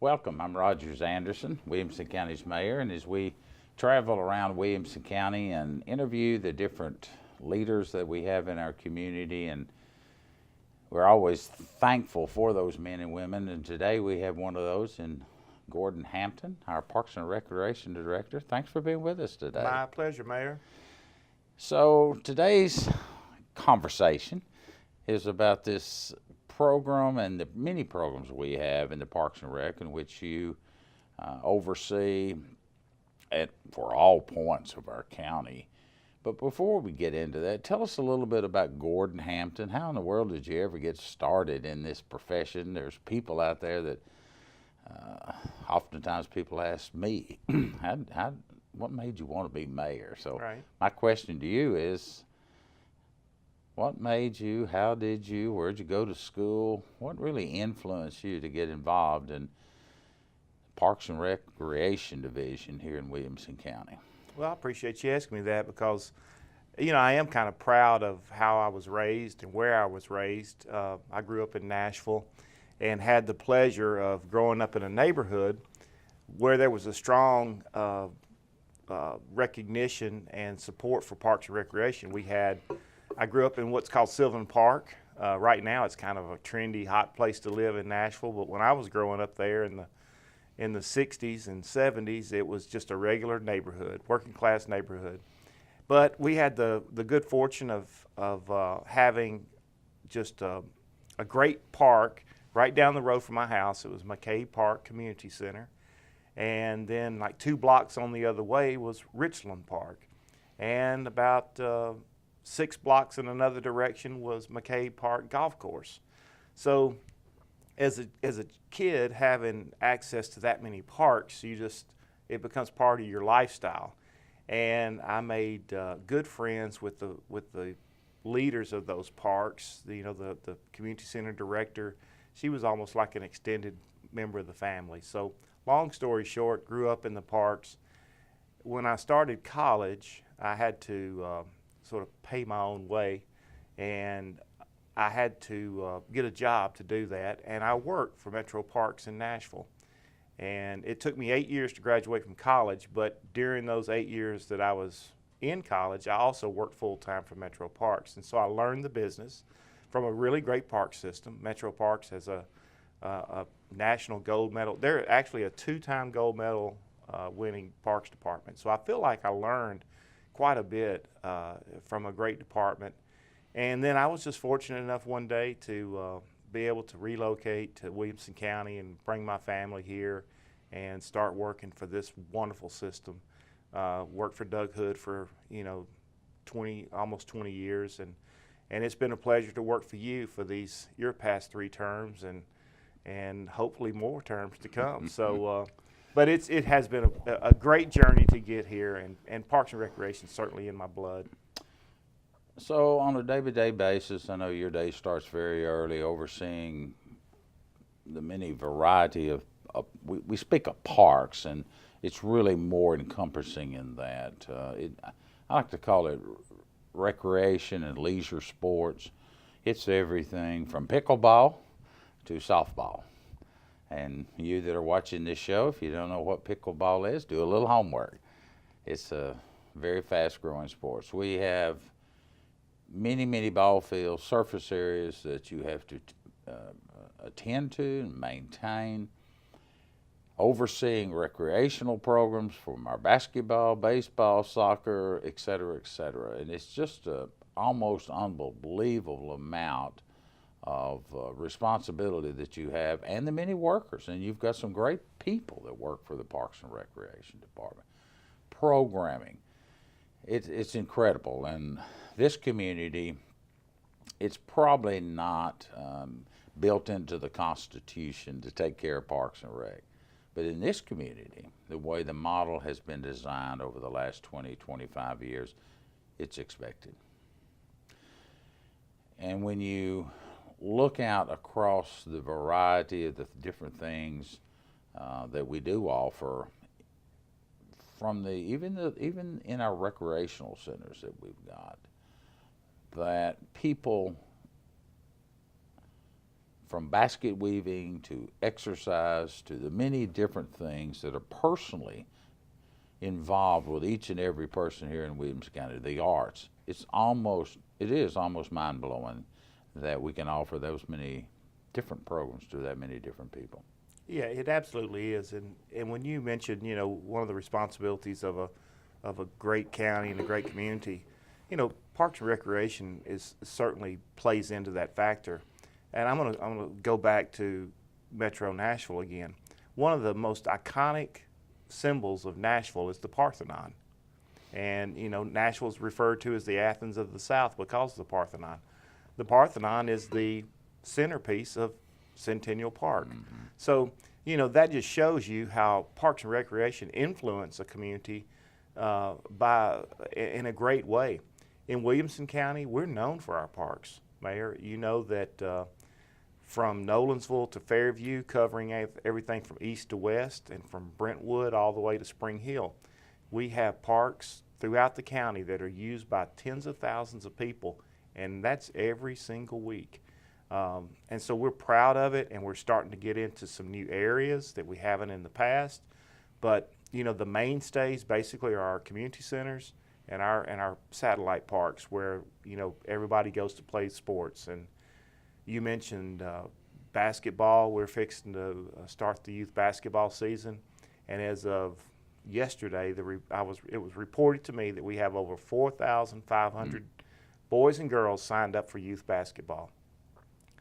Welcome, I'm Rogers Anderson, Williamson County's mayor, and as we travel around Williamson County and interview the different leaders that we have in our community, and we're always thankful for those men and women, and today we have one of those in Gordon Hampton, our Parks and Recreation Director. Thanks for being with us today. My pleasure, Mayor. So today's conversation is about this program and the many programs we have in the Parks and Rec in which you oversee for all points of our county. But before we get into that, tell us a little bit about Gordon Hampton. How in the world did you ever get started in this profession? There's people out there that oftentimes people ask me, what made you want to be mayor? So Right. my question to you is, what made you, how did you, where'd you go to school? What really influenced you to get involved in Parks and Recreation Division here in Williamson County? Well, I appreciate you asking me that because, I am kind of proud of how I was raised and where I was raised. I grew up in Nashville and had the pleasure of growing up in a neighborhood where there was a strong recognition and support for Parks and Recreation. I grew up in what's called Sylvan Park. Right now it's kind of a trendy, hot place to live in Nashville, but when I was growing up there in the 60s and 70s, it was just a regular neighborhood, working class neighborhood. But we had the good fortune of having just a great park right down the road from my house. It was McCabe Park Community Center. And then like 2 blocks on the other way was Richland Park. And about 6 blocks in another direction was McCabe Park Golf Course. So as a kid, having access to that many parks, it becomes part of your lifestyle. And I made good friends with the leaders of those parks. The community center director, she was almost like an extended member of the family. So long story short, grew up in the parks. When I started college, I had to sort of pay my own way, and I had to get a job to do that, and I worked for Metro Parks in Nashville. And it took me 8 years to graduate from college, but during those 8 years that I was in college, I also worked full-time for Metro Parks. And so I learned the business from a really great park system. Metro Parks has a national gold medal. They're actually a 2-time gold medal winning parks department. So I feel like I learned quite a bit from a great department. And then I was just fortunate enough one day to be able to relocate to Williamson County and bring my family here and start working for this wonderful system. Worked for Doug Hood for almost 20 years, and it's been a pleasure to work for you for your past 3 terms and hopefully more terms to come. So. But it has been a great journey to get here, and Parks and Recreation is certainly in my blood. So on a day-to-day basis, I know your day starts very early, overseeing the many variety of we speak of parks, and it's really more encompassing in that. I like to call it recreation and leisure sports. It's everything from pickleball to softball. And you that are watching this show, if you don't know what pickleball is, do a little homework. It's a very fast-growing sport. So we have many, many ball fields, surface areas that you have to attend to and maintain, overseeing recreational programs from our basketball, baseball, soccer, et cetera, et cetera. And it's just an almost unbelievable amount of responsibility that you have, and the many workers. And you've got some great people that work for the Parks and Recreation Department. Programming, it's incredible. And this community, it's probably not built into the Constitution to take care of Parks and Rec. But in this community, the way the model has been designed over the last 20, 25 years, it's expected. And when you look out across the variety of the different things that we do offer, from even in our recreational centers that we've got, that people from basket weaving to exercise to the many different things that are personally involved with each and every person here in Williamson County, the arts. It is almost mind-blowing that we can offer those many different programs to that many different people. Yeah, it absolutely is. And when you mentioned, one of the responsibilities of a great county and a great community, Parks and Recreation certainly plays into that factor. And I'm gonna go back to Metro Nashville again. One of the most iconic symbols of Nashville is the Parthenon. And Nashville is referred to as the Athens of the South because of the Parthenon. The Parthenon is the centerpiece of Centennial Park. Mm-hmm. So, that just shows you how Parks and Recreation influence a community in a great way. In Williamson County, we're known for our parks, Mayor. You know that from Nolensville to Fairview, covering everything from east to west, and from Brentwood all the way to Spring Hill, we have parks throughout the county that are used by tens of thousands of people, and that's every single week. And so we're proud of it, and we're starting to get into some new areas that we haven't in the past. But the mainstays basically are our community centers and our satellite parks where everybody goes to play sports. And you mentioned basketball. We're fixing to start the youth basketball season, and as of yesterday, it was reported to me that we have over 4,500 boys and girls signed up for youth basketball.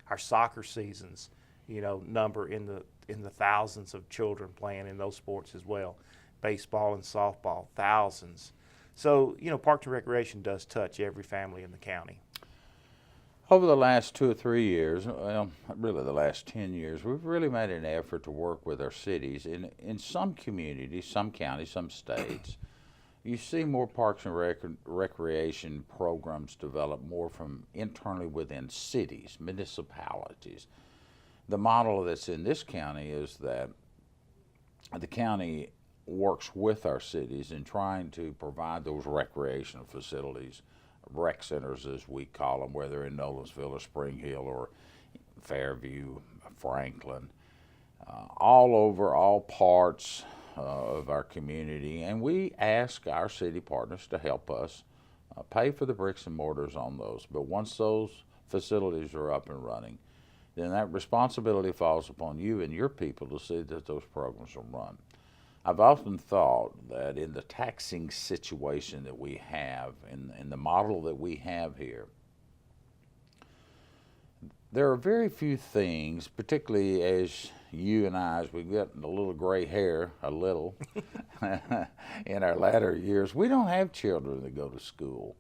Our soccer seasons, number in the thousands of children playing in those sports as well. Baseball and softball, thousands. So, Parks and Recreation does touch every family in the county. Over the last 2 or 3 years, well, really the last 10 years, we've really made an effort to work with our cities. In some communities, some counties, some states, you see more parks and recreation programs develop more from internally within cities, municipalities. The model that's in this county is that the county works with our cities in trying to provide those recreational facilities, rec centers as we call them, whether in Nolensville or Spring Hill or Fairview, Franklin, all over, all parts of our community. And we ask our city partners to help us pay for the bricks and mortars on those. But once those facilities are up and running, then that responsibility falls upon you and your people to see that those programs are run. I've often thought that in the taxing situation that we have, in the model that we have here, there are very few things, particularly as you and I, as we get a little gray hair, in our latter years, we don't have children that go to school.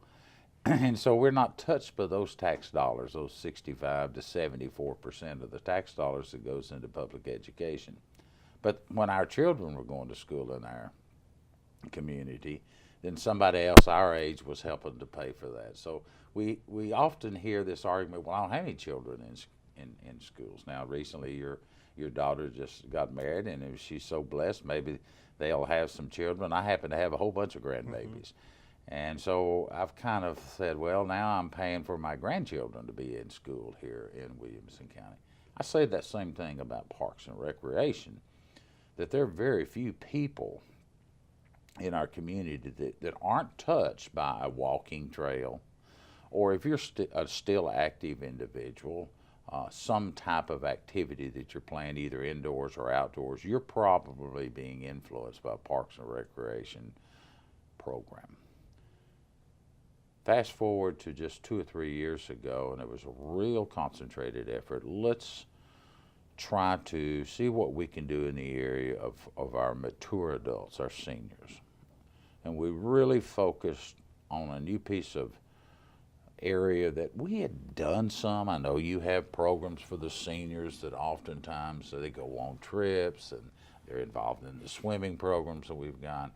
And so we're not touched by those tax dollars, those 65 to 74% of the tax dollars that goes into public education. But when our children were going to school in our community, then somebody else our age was helping to pay for that. So we often hear this argument, well, I don't have any children in schools. Now, recently your daughter just got married, and if she's so blessed, maybe they'll have some children. I happen to have a whole bunch of grandbabies. Mm-hmm. And so I've kind of said, well, now I'm paying for my grandchildren to be in school here in Williamson County. I say that same thing about Parks and Recreation, that there are very few people in our community that aren't touched by a walking trail, or if you're a still active individual, some type of activity that you're playing either indoors or outdoors, you're probably being influenced by Parks and Recreation program. Fast forward to just 2 or 3 years ago, and it was a real concentrated effort. Let's try to see what we can do in the area of our mature adults, our seniors. And we really focused on a new piece of area that we had done some. I know you have programs for the seniors that oftentimes they go on trips and they're involved in the swimming programs that we've got.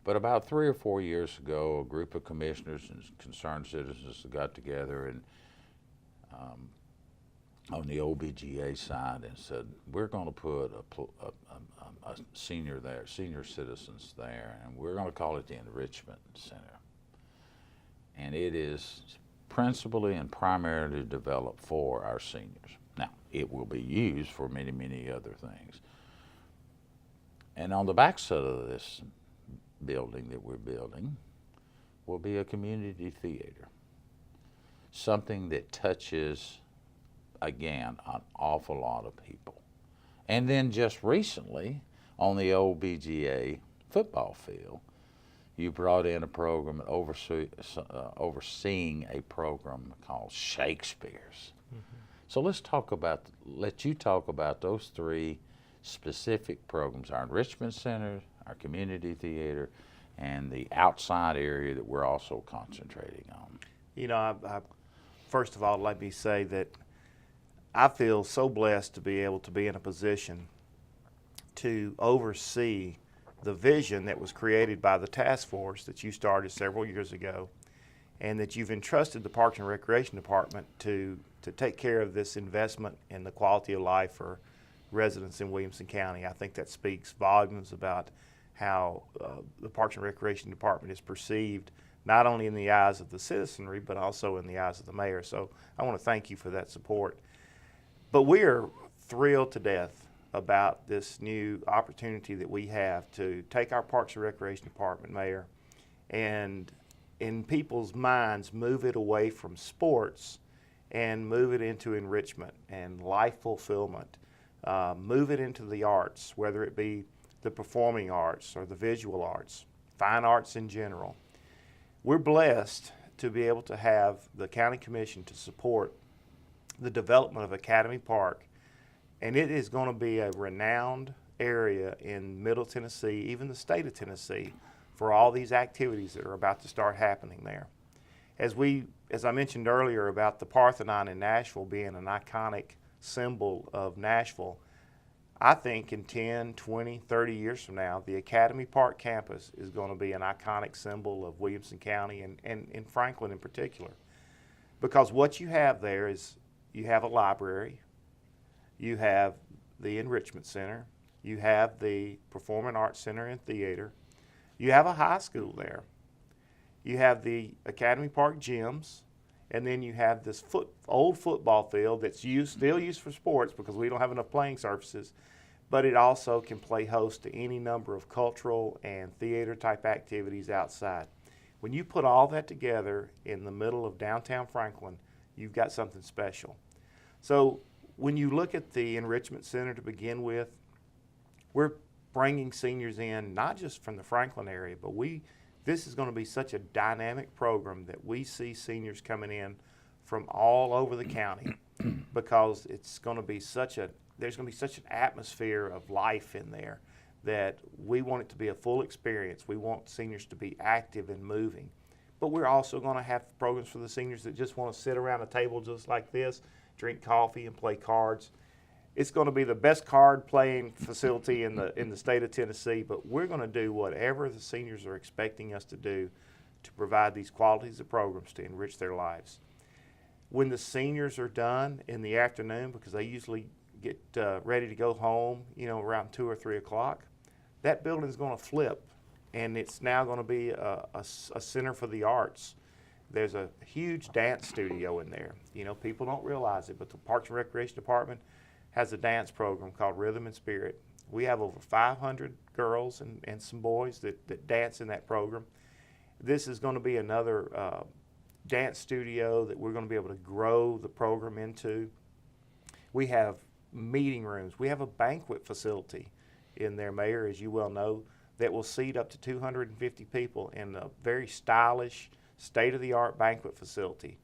But about 3 or 4 years ago, a group of commissioners and concerned citizens got together and on the OBGA side and said, we're going to put a senior citizens there, and we're going to call it the Enrichment Center. And it is principally and primarily developed for our seniors. Now, it will be used for many, many other things. And on the backside of this building that we're building will be a community theater, something that touches, again, an awful lot of people. And then just recently, on the old BGA football field, you brought in a program overseeing a program called Shakespeare's. So let you talk about those three specific programs: our enrichment center, our community theater, and the outside area that we're also concentrating on. You know, I first of all, let me say that I feel so blessed to be able to be in a position to oversee the vision that was created by the task force that you started several years ago, and that you've entrusted the Parks and Recreation Department to take care of this investment in the quality of life for residents in Williamson County. I think that speaks volumes about how the Parks and Recreation Department is perceived, not only in the eyes of the citizenry, but also in the eyes of the mayor. So I want to thank you for that support. But we are thrilled to death about this new opportunity that we have to take our Parks and Recreation Department, Mayor, and in people's minds move it away from sports and move it into enrichment and life fulfillment. Move it into the arts, whether it be the performing arts or the visual arts, fine arts in general. We're blessed to be able to have the County Commission to support the development of Academy Park, and it is going to be a renowned area in Middle Tennessee, even the state of Tennessee, for all these activities that are about to start happening there. As I mentioned earlier about the Parthenon in Nashville being an iconic symbol of Nashville, I think in 10, 20, 30 years from now, the Academy Park campus is going to be an iconic symbol of Williamson County and in Franklin in particular. Because what you have there is you have a library, you have the Enrichment Center, you have the Performing Arts Center and Theater, you have a high school there, you have the Academy Park gyms, and then you have this old football field that's still used for sports because we don't have enough playing surfaces, but it also can play host to any number of cultural and theater type activities outside. When you put all that together in the middle of downtown Franklin, you've got something special. So when you look at the Enrichment Center to begin with, we're bringing seniors in not just from the Franklin area, but this is going to be such a dynamic program that we see seniors coming in from all over the county because there's going to be such an atmosphere of life in there that we want it to be a full experience. We want seniors to be active and moving. But we're also going to have programs for the seniors that just want to sit around a table just like this, drink coffee and play cards. It's going to be the best card playing facility in the state of Tennessee, but we're going to do whatever the seniors are expecting us to do to provide these qualities of programs to enrich their lives. When the seniors are done in the afternoon, because they usually get ready to go home, around 2 or 3 o'clock, that building is going to flip, and it's now going to be a center for the arts. There's a huge dance studio in there. People don't realize it, but the Parks and Recreation Department has a dance program called Rhythm and Spirit. We have over 500 girls and some boys that dance in that program. This is going to be another dance studio that we're going to be able to grow the program into. We have meeting rooms. We have a banquet facility in there, Mayor, as you well know, that will seat up to 250 people in a very stylish, state-of-the-art banquet facility.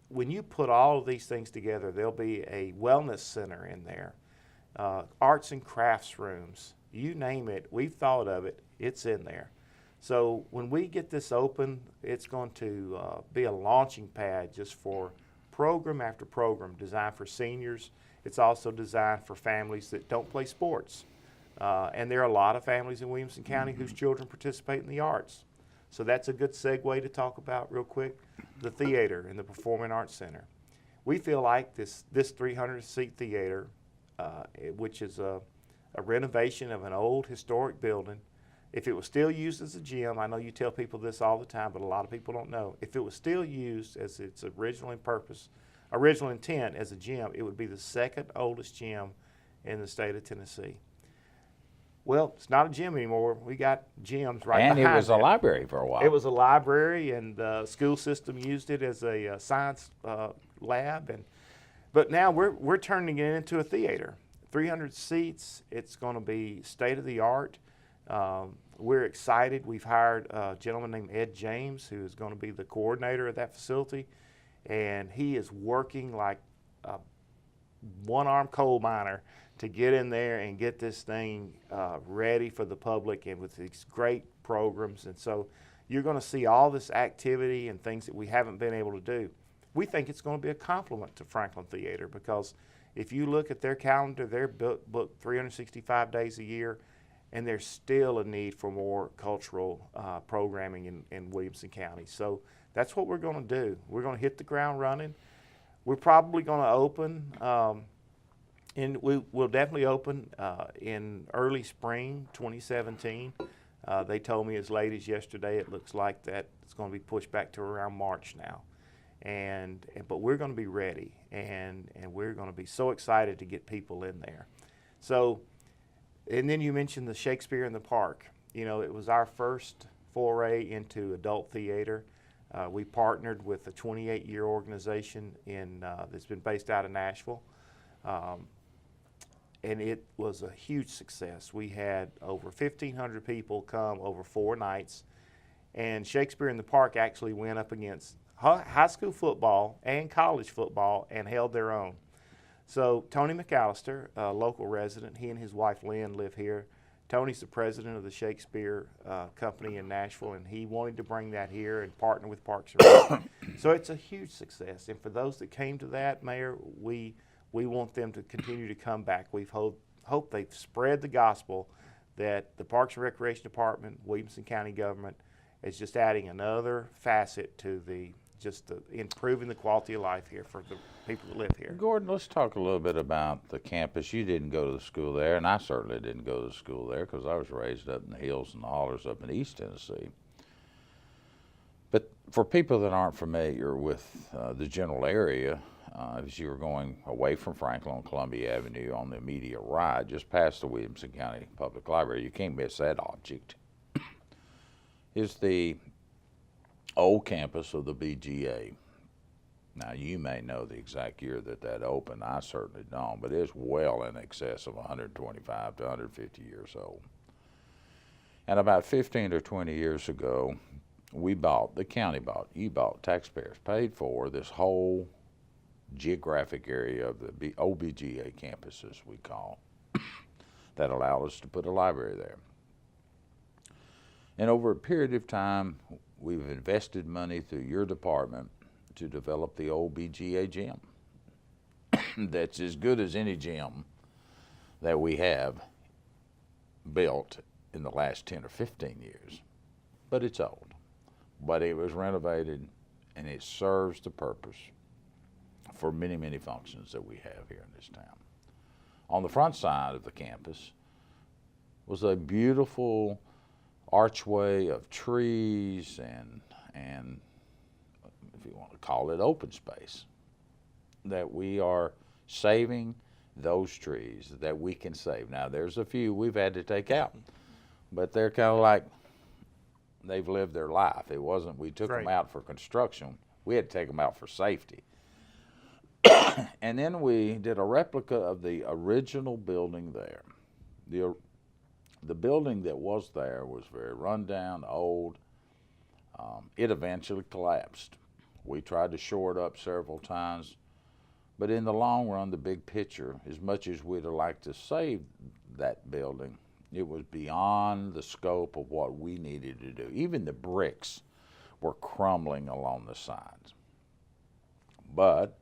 When you put all of these things together, there'll be a wellness center in there, arts and crafts rooms, you name it, we've thought of it, it's in there. So when we get this open, it's going to be a launching pad just for program after program designed for seniors. It's also designed for families that don't play sports. And there are a lot of families in Williamson County whose children participate in the arts. So that's a good segue to talk about real quick, the theater and the Performing Arts Center. We feel like this 300-seat theater, which is a renovation of an old historic building, If it was still used as a gym, I know you tell people this all the time, but a lot of people don't know. If it was still used as its original intent as a gym, it would be the second oldest gym in the state of Tennessee. Well, it's not a gym anymore. We got gyms right And behind it was a that. library for a while. It was a library, and the school system used it as a science lab. But now we're turning it into a theater. 300 seats. It's going to be state of the art. We're excited. We've hired a gentleman named Ed James, who is going to be the coordinator of that facility, and he is working like a one-armed coal miner to get in there and get this thing ready for the public, and with these great programs. And so you're going to see all this activity and things that we haven't been able to do. We think it's going to be a compliment to Franklin Theater, because if you look at their calendar, they're booked 365 days a year, and there's still a need for more cultural programming in Williamson County. So that's what we're going to do. We're going to hit the ground running. We're probably going to open, and we'll definitely open in early spring 2017. They told me as late as yesterday it looks like that it's going to be pushed back to around March now. But we're going to be ready, and we're going to be so excited to get people in there. So, and then you mentioned the Shakespeare in the Park. You know, it was our first foray into adult theater. We partnered with a 28-year organization that's been based out of Nashville, and it was a huge success. We had over 1,500 people come over 4 nights, and Shakespeare in the Park actually went up against high school football and college football and held their own. So Tony McAllister, a local resident, he and his wife Lynn live here. Tony's the president of the Shakespeare company in Nashville, and he wanted to bring that here and partner with Parks and Rec. So it's a huge success. And for those that came to that, Mayor, we want them to continue to come back. We've hope they've spread the gospel that the Parks and Recreation Department, Williamson County government, is just adding another facet to improving the quality of life here for the people that live here. Gordon, let's talk a little bit about the campus. You didn't go to the school there, and I certainly didn't go to the school there because I was raised up in the hills and the hollers up in East Tennessee. But for people that aren't familiar with the general area, as you were going away from Franklin on Columbia Avenue on the immediate right, just past the Williamson County Public Library, you can't miss that object, is the old campus of the BGA. Now, you may know the exact year that opened. I certainly don't, but it's well in excess of 125 to 150 years old. And about 15 or 20 years ago, the county bought, taxpayers paid for this whole geographic area of the OBGA campus, as we call, that allowed us to put a library there. And over a period of time, we've invested money through your department to develop the old BGA gym. That's as good as any gym that we have built in the last 10 or 15 years. But it's old. But it was renovated, and it serves the purpose for many, many functions that we have here in this town. On the front side of the campus was a beautiful archway of trees and if you want to call it open space, that we are saving those trees that we can save. Now, there's a few we've had to take out, but they're kind of like they've lived their life. It wasn't we took them out for construction. We had to take them out for safety. And then we did a replica of the original building there. The building that was there was very rundown, old. It eventually collapsed. We tried to shore it up several times, but in the long run, the big picture, as much as we'd have liked to save that building, it was beyond the scope of what we needed to do. Even the bricks were crumbling along the sides. But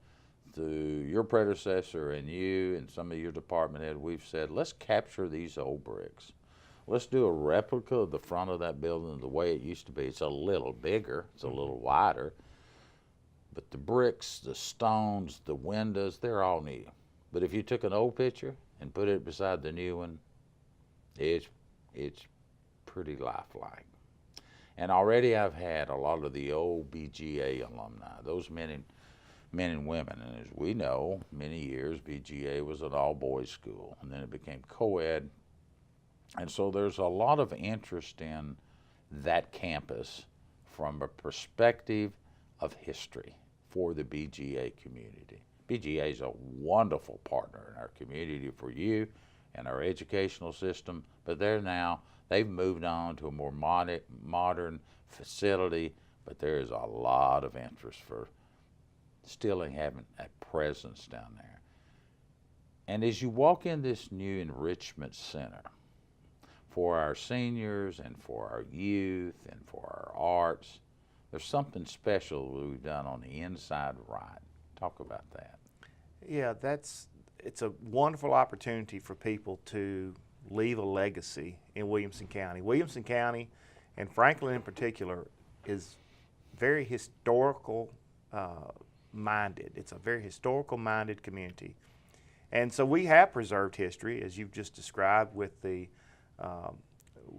through your predecessor and you and some of your department head, we've said, let's capture these old bricks. Let's do a replica of the front of that building the way it used to be. It's a little bigger, it's a little wider, but the bricks, the stones, the windows, they're all new. But if you took an old picture and put it beside the new one, it's pretty lifelike. And already I've had a lot of the old BGA alumni, those men and women. And as we know, many years BGA was an all-boys school, and then it became co-ed. And so there's a lot of interest in that campus from a perspective of history for the BGA community. BGA is a wonderful partner in our community for you and our educational system, but they've moved on to a more modern facility, but there is a lot of interest for still having a presence down there. And as you walk in this new enrichment center for our seniors and for our youth and for our arts, there's something special we've done on the inside right. Talk about that. Yeah, it's a wonderful opportunity for people to leave a legacy in Williamson County. Williamson County, and Franklin in particular, is very historical minded. It's a very historical minded community. And so we have preserved history, as you've just described, with we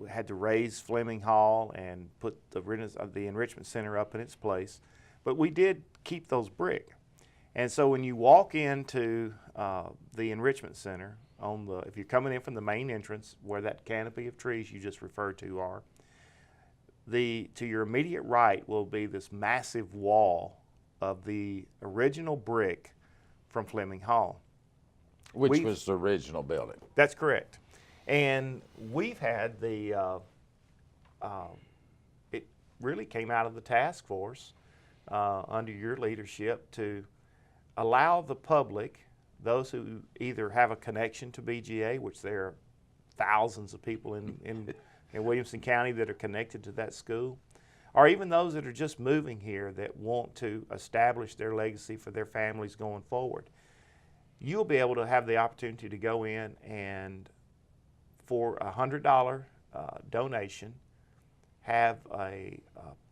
had to raise Fleming Hall and put the Enrichment Center up in its place. But we did keep those brick. And so when you walk into the Enrichment Center, if you're coming in from the main entrance where that canopy of trees you just referred to are, to your immediate right will be this massive wall of the original brick from Fleming Hall. Which was the original building. That's correct. And we've had it really came out of the task force under your leadership to allow the public, those who either have a connection to BGA, which there are thousands of people in Williamson County that are connected to that school, or even those that are just moving here that want to establish their legacy for their families going forward. You'll be able to have the opportunity to go in and, for a $100 donation, have a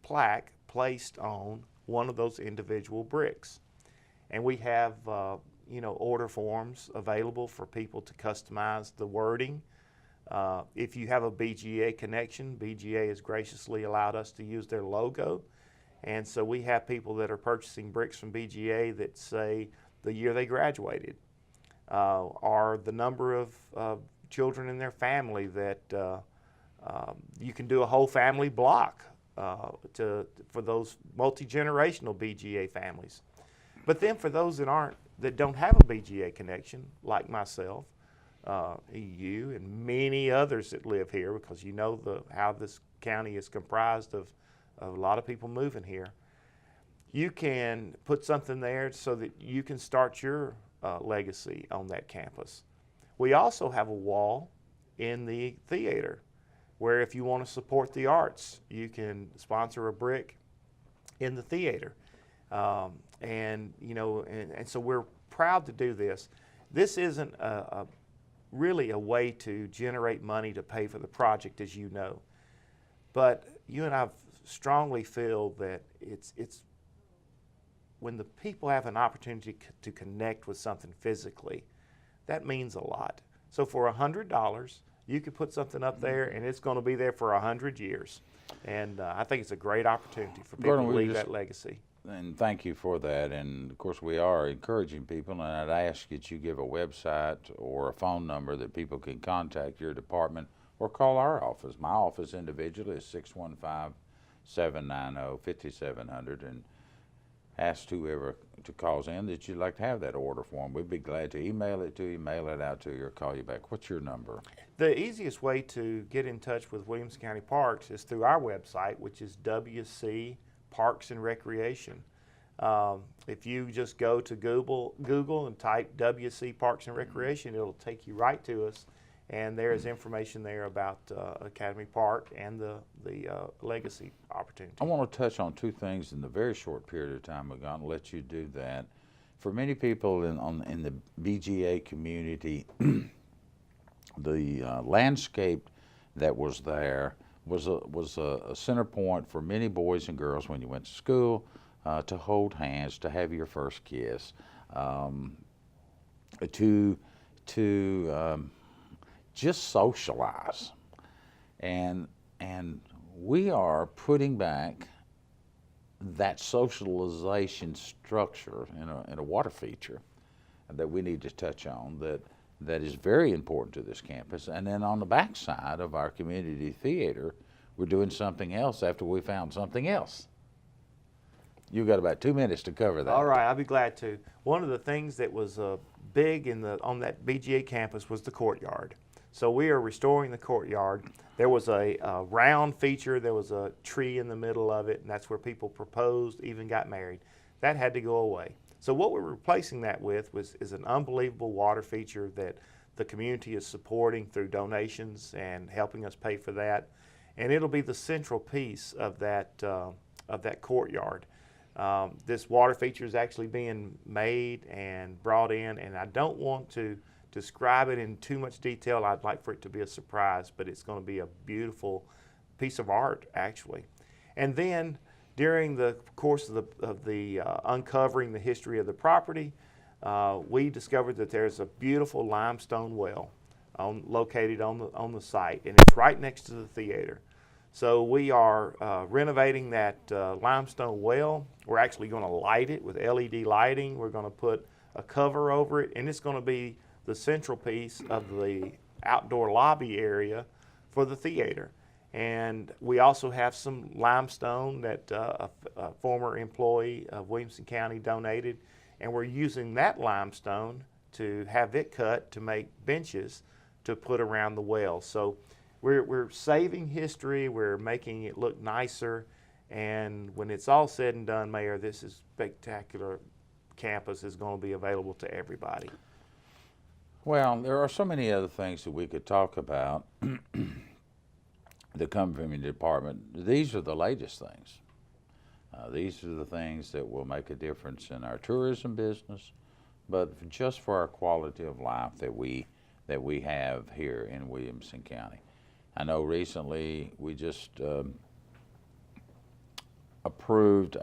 plaque placed on one of those individual bricks. And we have order forms available for people to customize the wording. If you have a BGA connection, BGA has graciously allowed us to use their logo. And so we have people that are purchasing bricks from BGA that say the year they graduated, or the number of children in their family that you can do a whole family block for those multi-generational BGA families. But then for those that don't have a BGA connection, like myself, you and many others that live here, because you know how this county is comprised of a lot of people moving here, you can put something there so that you can start your legacy on that campus. We also have a wall in the theater where if you want to support the arts, you can sponsor a brick in the theater. And so we're proud to do this. This isn't really a way to generate money to pay for the project, as you know. But you and I strongly feel that it's when the people have an opportunity to connect with something physically, that means a lot. So for $100, you could put something up there, and it's going to be there for 100 years. And I think it's a great opportunity for people to leave that legacy. And thank you for that. And of course, we are encouraging people, and I'd ask that you give a website or a phone number that people can contact your department or call our office. My office individually is 615-790-5700, and ask whoever to call in that you'd like to have that order form. We'd be glad to email it to you, mail it out to you, or call you back. What's your number? The easiest way to get in touch with Williamson County Parks is through our website, which is WC Parks and Recreation. If you just go to Google and type WC Parks and Recreation, it'll take you right to us, and there is information there about Academy Park and the legacy opportunity. I want to touch on two things in the very short period of time we're going to let you do that. For many people in the BGA community, the landscape that was there was a center point for many boys and girls when you went to school, to hold hands, to have your first kiss, to just socialize. And And we are putting back that socialization structure in a water feature that we need to touch on that is very important to this campus. And then on the backside of our community theater, we're doing something else after we found something else. You've got about 2 minutes to cover that. All right, I'll be glad to. One of the things that was big on that BGA campus was the courtyard. So we are restoring the courtyard. There was a round feature. There was a tree in the middle of it, and that's where people proposed, even got married. That had to go away. So what we're replacing that with is an unbelievable water feature that the community is supporting through donations and helping us pay for that. And it'll be the central piece of that courtyard. This water feature is actually being made and brought in, and I don't want to describe it in too much detail. I'd like for it to be a surprise, but it's going to be a beautiful piece of art, actually. And then during the course of the uncovering the history of the property, we discovered that there's a beautiful limestone well located on the site, and it's right next to the theater. So we are renovating that limestone well. We're actually going to light it with LED lighting. We're going to put a cover over it, and it's going to be the central piece of the outdoor lobby area for the theater. And we also have some limestone that a former employee of Williamson County donated, and we're using that limestone to have it cut to make benches to put around the well. So we're saving history, we're making it look nicer, and when it's all said and done, Mayor, this is spectacular campus is going to be available to everybody. Well, there are so many other things that we could talk about that come from your department. These are the latest things. These are the things that will make a difference in our tourism business, but just for our quality of life that we have here in Williamson County. I know recently we just approved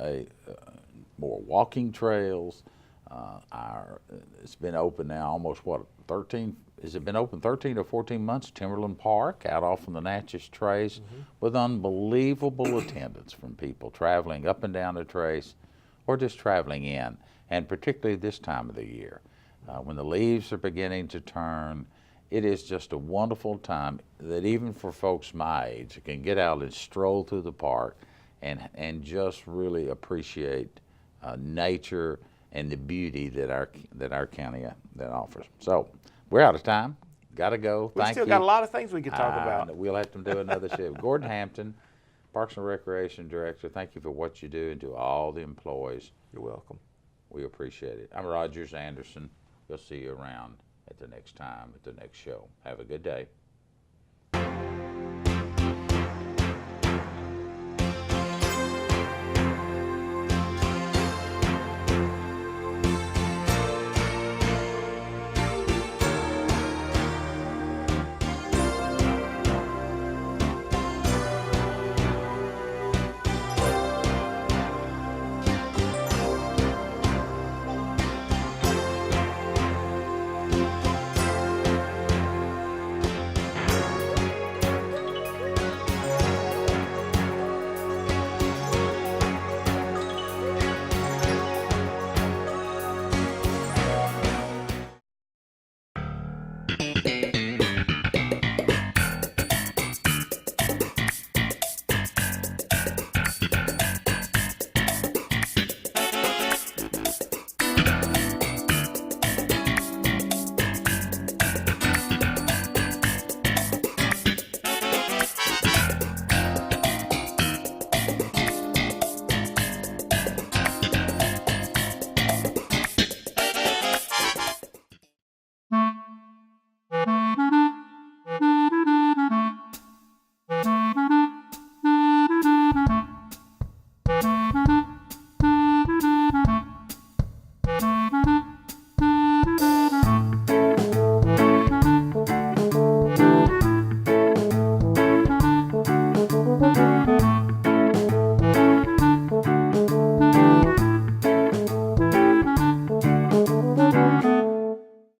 more walking trails. It's been open now almost 13, has it been open 13 or 14 months? Timberland Park out off on the Natchez Trace with unbelievable attendance from people traveling up and down the trace or just traveling in, and particularly this time of the year when the leaves are beginning to turn. It is just a wonderful time that even for folks my age can get out and stroll through the park and just really appreciate nature and the beauty that our county that offers. So we're out of time. Got to go. We still got a lot of things we could talk about. We'll have to do another show. Gordon Hampton, Parks and Recreation Director, thank you for what you do, and to all the employees. You're welcome. We appreciate it. I'm Rogers Anderson. We'll see you around at the next time, at the next show. Have a good day.